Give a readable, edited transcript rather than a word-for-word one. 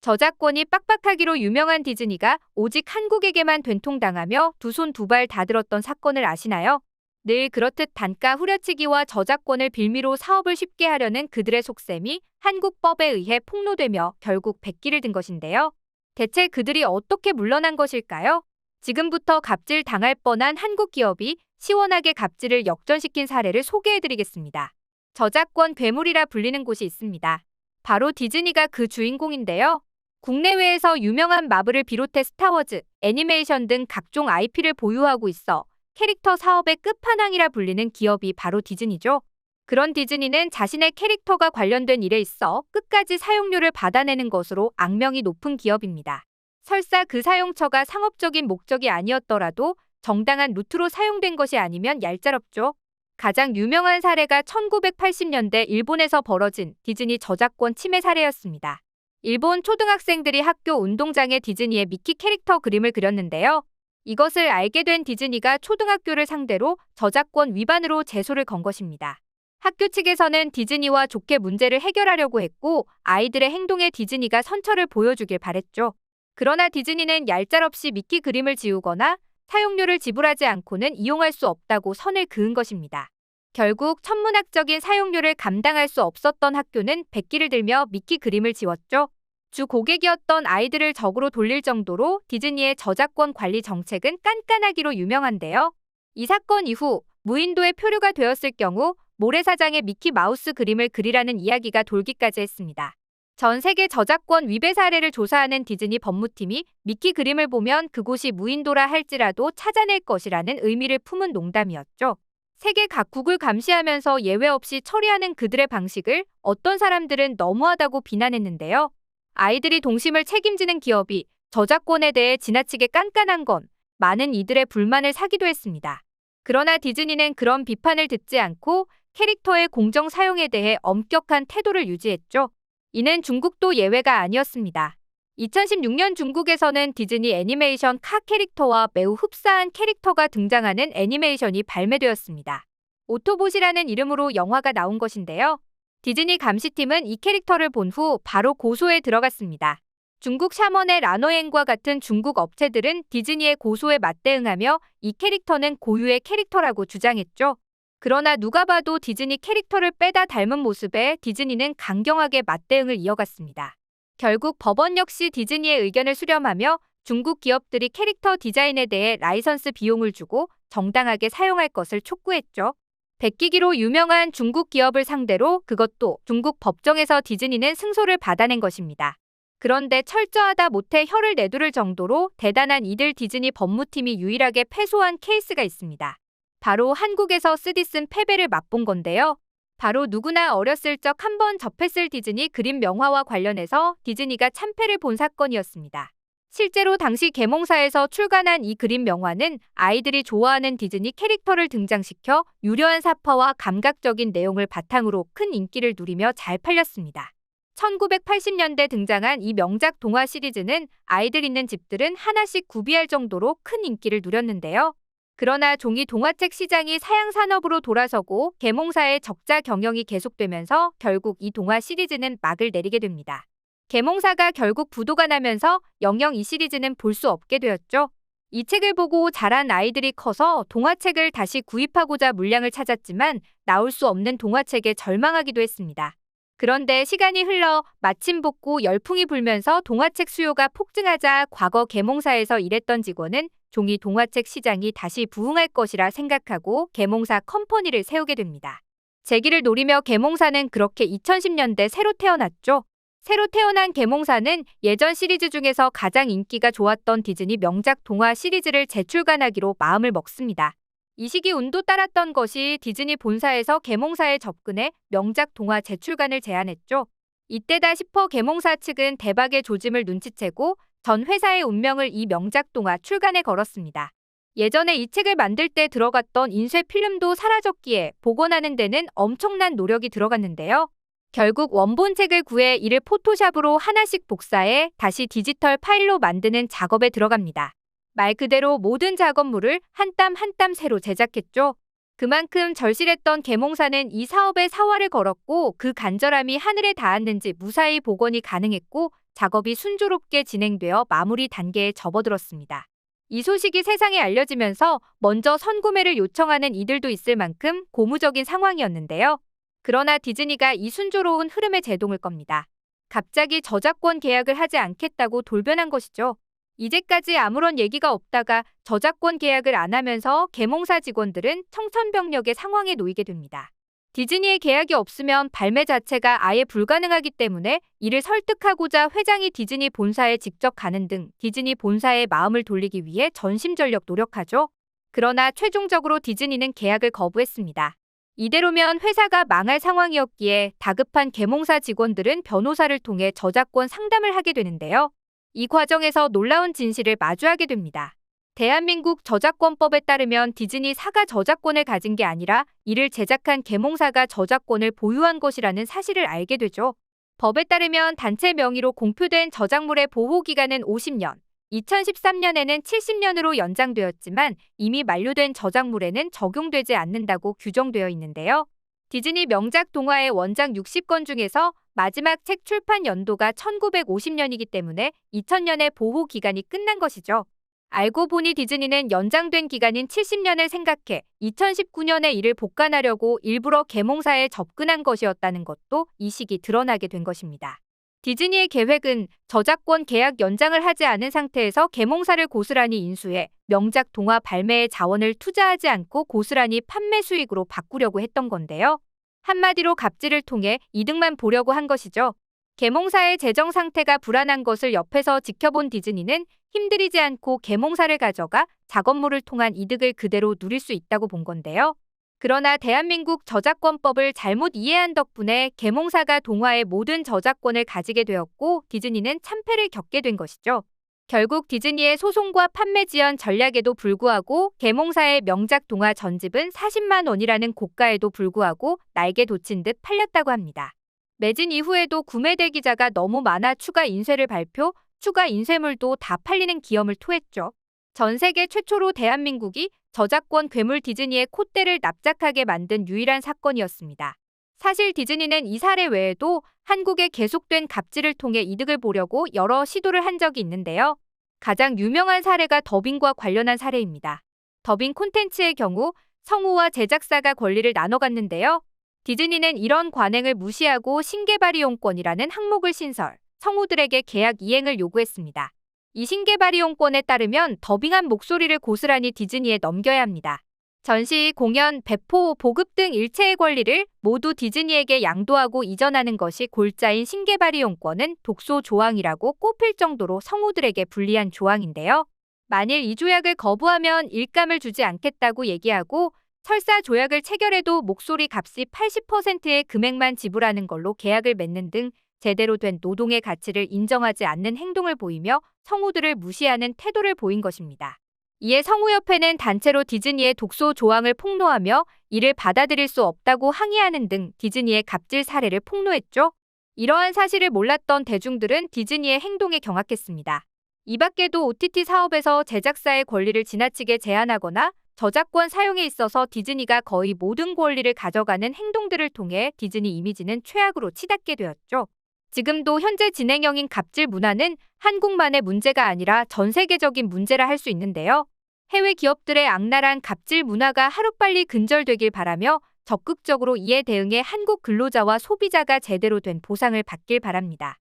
저작권이 빡빡하기로 유명한 디즈니가 오직 한국에게만 된통당하며 두 손 두 발 다 들었던 사건을 아시나요? 늘 그렇듯 단가 후려치기와 저작권을 빌미로 사업을 쉽게 하려는 그들의 속셈이 한국법에 의해 폭로되며 결국 백기를 든 것인데요. 대체 그들이 어떻게 물러난 것일까요? 지금부터 갑질 당할 뻔한 한국 기업이 시원하게 갑질을 역전시킨 사례를 소개해드리겠습니다. 저작권 괴물이라 불리는 곳이 있습니다. 바로 디즈니가 그 주인공인데요. 국내외에서 유명한 마블을 비롯해 스타워즈, 애니메이션 등 각종 IP를 보유하고 있어 캐릭터 사업의 끝판왕이라 불리는 기업이 바로 디즈니죠. 그런 디즈니는 자신의 캐릭터가 관련된 일에 있어 끝까지 사용료를 받아내는 것으로 악명이 높은 기업입니다. 설사 그 사용처가 상업적인 목적이 아니었더라도 정당한 루트로 사용된 것이 아니면 얄짤없죠. 가장 유명한 사례가 1980년대 일본에서 벌어진 디즈니 저작권 침해 사례였습니다. 일본 초등학생들이 학교 운동장에 디즈니의 미키 캐릭터 그림을 그렸는데요. 이것을 알게 된 디즈니가 초등학교를 상대로 저작권 위반으로 제소를 건 것입니다. 학교 측에서는 디즈니와 좋게 문제를 해결하려고 했고 아이들의 행동에 디즈니가 선처를 보여주길 바랬죠. 그러나 디즈니는 얄짤없이 미키 그림을 지우거나 사용료를 지불하지 않고는 이용할 수 없다고 선을 그은 것입니다. 결국 천문학적인 사용료를 감당할 수 없었던 학교는 백기를 들며 미키 그림을 지웠죠. 주 고객이었던 아이들을 적으로 돌릴 정도로 디즈니의 저작권 관리 정책은 깐깐하기로 유명한데요. 이 사건 이후 무인도에 표류가 되었을 경우 모래사장에 미키 마우스 그림을 그리라는 이야기가 돌기까지 했습니다. 전 세계 저작권 위배 사례를 조사하는 디즈니 법무팀이 미키 그림을 보면 그곳이 무인도라 할지라도 찾아낼 것이라는 의미를 품은 농담이었죠. 세계 각국을 감시하면서 예외 없이 처리하는 그들의 방식을 어떤 사람들은 너무하다고 비난했는데요. 아이들이 동심을 책임지는 기업이 저작권에 대해 지나치게 깐깐한 건 많은 이들의 불만을 사기도 했습니다. 그러나 디즈니는 그런 비판을 듣지 않고 캐릭터의 공정 사용에 대해 엄격한 태도를 유지했죠. 이는 중국도 예외가 아니었습니다. 2016년 중국에서는 디즈니 애니메이션 카 캐릭터와 매우 흡사한 캐릭터가 등장하는 애니메이션이 발매되었습니다. 오토봇이라는 이름으로 영화가 나온 것인데요. 디즈니 감시팀은 이 캐릭터를 본 후 바로 고소에 들어갔습니다. 중국 샤먼의 라노엔과 같은 중국 업체들은 디즈니의 고소에 맞대응하며 이 캐릭터는 고유의 캐릭터라고 주장했죠. 그러나 누가 봐도 디즈니 캐릭터를 빼다 닮은 모습에 디즈니는 강경하게 맞대응을 이어갔습니다. 결국 법원 역시 디즈니의 의견을 수렴하며 중국 기업들이 캐릭터 디자인에 대해 라이선스 비용을 주고 정당하게 사용할 것을 촉구했죠. 베끼기로 유명한 중국 기업을 상대로 그것도 중국 법정에서 디즈니는 승소를 받아낸 것입니다. 그런데 철저하다 못해 혀를 내두를 정도로 대단한 이들 디즈니 법무팀이 유일하게 패소한 케이스가 있습니다. 바로 한국에서 쓰디쓴 패배를 맛본 건데요. 바로 누구나 어렸을 적 한번 접했을 디즈니 그림 명화와 관련해서 디즈니가 참패를 본 사건이었습니다. 실제로 당시 계몽사에서 출간한 이 그림 명화는 아이들이 좋아하는 디즈니 캐릭터를 등장시켜 유려한 사파와 감각적인 내용을 바탕으로 큰 인기를 누리며 잘 팔렸습니다. 1980년대 등장한 이 명작 동화 시리즈는 아이들 있는 집들은 하나씩 구비할 정도로 큰 인기를 누렸는데요. 그러나 종이 동화책 시장이 사양산업으로 돌아서고 계몽사의 적자 경영이 계속되면서 결국 이 동화 시리즈는 막을 내리게 됩니다. 계몽사가 결국 부도가 나면서 영영 이 시리즈는 볼 수 없게 되었죠. 이 책을 보고 자란 아이들이 커서 동화책을 다시 구입하고자 물량을 찾았지만 나올 수 없는 동화책에 절망하기도 했습니다. 그런데 시간이 흘러 마침 복고 열풍이 불면서 동화책 수요가 폭증하자 과거 계몽사에서 일했던 직원은 종이 동화책 시장이 다시 부흥할 것이라 생각하고 계몽사 컴퍼니를 세우게 됩니다. 재기를 노리며 계몽사는 그렇게 2010년대 새로 태어났죠. 새로 태어난 계몽사는 예전 시리즈 중에서 가장 인기가 좋았던 디즈니 명작 동화 시리즈를 재출간하기로 마음을 먹습니다. 이 시기 운도 따랐던 것이 디즈니 본사에서 계몽사에 접근해 명작 동화 재출간을 제안했죠. 이때다 싶어 계몽사 측은 대박의 조짐을 눈치채고 전 회사의 운명을 이 명작 동화 출간에 걸었습니다. 예전에 이 책을 만들 때 들어갔던 인쇄 필름도 사라졌기에 복원하는 데는 엄청난 노력이 들어갔는데요. 결국 원본책을 구해 이를 포토샵으로 하나씩 복사해 다시 디지털 파일로 만드는 작업에 들어갑니다. 말 그대로 모든 작업물을 한 땀 한 땀 새로 제작했죠. 그만큼 절실했던 계몽사는 이 사업에 사활을 걸었고 그 간절함이 하늘에 닿았는지 무사히 복원이 가능했고 작업이 순조롭게 진행되어 마무리 단계에 접어들었습니다. 이 소식이 세상에 알려지면서 먼저 선구매를 요청하는 이들도 있을 만큼 고무적인 상황이었는데요. 그러나 디즈니가 이 순조로운 흐름에 제동을 겁니다. 갑자기 저작권 계약을 하지 않겠다고 돌변한 것이죠. 이제까지 아무런 얘기가 없다가 저작권 계약을 안 하면서 계몽사 직원들은 청천벽력의 상황에 놓이게 됩니다. 디즈니의 계약이 없으면 발매 자체가 아예 불가능하기 때문에 이를 설득하고자 회장이 디즈니 본사에 직접 가는 등 디즈니 본사의 마음을 돌리기 위해 전심전력 노력하죠. 그러나 최종적으로 디즈니는 계약을 거부했습니다. 이대로면 회사가 망할 상황이었기에 다급한 계몽사 직원들은 변호사를 통해 저작권 상담을 하게 되는데요. 이 과정에서 놀라운 진실을 마주하게 됩니다. 대한민국 저작권법에 따르면 디즈니사가 저작권을 가진 게 아니라 이를 제작한 계몽사가 저작권을 보유한 것이라는 사실을 알게 되죠. 법에 따르면 단체 명의로 공표된 저작물의 보호기간은 50년, 2013년에는 70년으로 연장되었지만 이미 만료된 저작물에는 적용되지 않는다고 규정되어 있는데요. 디즈니 명작 동화의 원작 60권 중에서 마지막 책 출판 연도가 1950년이기 때문에 2000년에 보호 기간이 끝난 것이죠. 알고 보니 디즈니는 연장된 기간인 70년을 생각해 2019년에 이를 복간하려고 일부러 계몽사에 접근한 것이었다는 것도 이 시기 드러나게 된 것입니다. 디즈니의 계획은 저작권 계약 연장을 하지 않은 상태에서 계몽사를 고스란히 인수해 명작 동화 발매에 자원을 투자하지 않고 고스란히 판매 수익으로 바꾸려고 했던 건데요. 한마디로 갑질을 통해 이득만 보려고 한 것이죠. 계몽사의 재정 상태가 불안한 것을 옆에서 지켜본 디즈니는 힘들이지 않고 계몽사를 가져가 작업물을 통한 이득을 그대로 누릴 수 있다고 본 건데요. 그러나 대한민국 저작권법을 잘못 이해한 덕분에 계몽사가 동화의 모든 저작권을 가지게 되었고 디즈니는 참패를 겪게 된 것이죠. 결국 디즈니의 소송과 판매 지연 전략에도 불구하고 계몽사의 명작 동화 전집은 40만 원이라는 고가에도 불구하고 날개 돋친 듯 팔렸다고 합니다. 매진 이후에도 구매 대기자가 너무 많아 추가 인쇄를 발표, 추가 인쇄물도 다 팔리는 기염을 토했죠. 전 세계 최초로 대한민국이 저작권 괴물 디즈니의 콧대를 납작하게 만든 유일한 사건이었습니다. 사실 디즈니는 이 사례 외에도 한국에 계속된 갑질을 통해 이득을 보려고 여러 시도를 한 적이 있는데요. 가장 유명한 사례가 더빙과 관련한 사례입니다. 더빙 콘텐츠의 경우 성우와 제작사가 권리를 나눠 갖는데요. 디즈니는 이런 관행을 무시하고 신개발 이용권이라는 항목을 신설, 성우들에게 계약 이행을 요구했습니다. 이 신개발 이용권에 따르면 더빙한 목소리를 고스란히 디즈니에 넘겨야 합니다. 전시, 공연, 배포, 보급 등 일체의 권리를 모두 디즈니에게 양도하고 이전하는 것이 골자인 신개발 이용권은 독소 조항이라고 꼽힐 정도로 성우들에게 불리한 조항인데요. 만일 이 조약을 거부하면 일감을 주지 않겠다고 얘기하고 설사 조약을 체결해도 목소리 값이 80%의 금액만 지불하는 걸로 계약을 맺는 등 제대로 된 노동의 가치를 인정하지 않는 행동을 보이며 성우들을 무시하는 태도를 보인 것입니다. 이에 성우협회는 단체로 디즈니의 독소 조항을 폭로하며 이를 받아들일 수 없다고 항의하는 등 디즈니의 갑질 사례를 폭로했죠. 이러한 사실을 몰랐던 대중들은 디즈니의 행동에 경악했습니다. 이 밖에도 OTT 사업에서 제작사의 권리를 지나치게 제한하거나 저작권 사용에 있어서 디즈니가 거의 모든 권리를 가져가는 행동들을 통해 디즈니 이미지는 최악으로 치닫게 되었죠. 지금도 현재 진행형인 갑질 문화는 한국만의 문제가 아니라 전 세계적인 문제라 할 수 있는데요. 해외 기업들의 악랄한 갑질 문화가 하루빨리 근절되길 바라며 적극적으로 이에 대응해 한국 근로자와 소비자가 제대로 된 보상을 받길 바랍니다.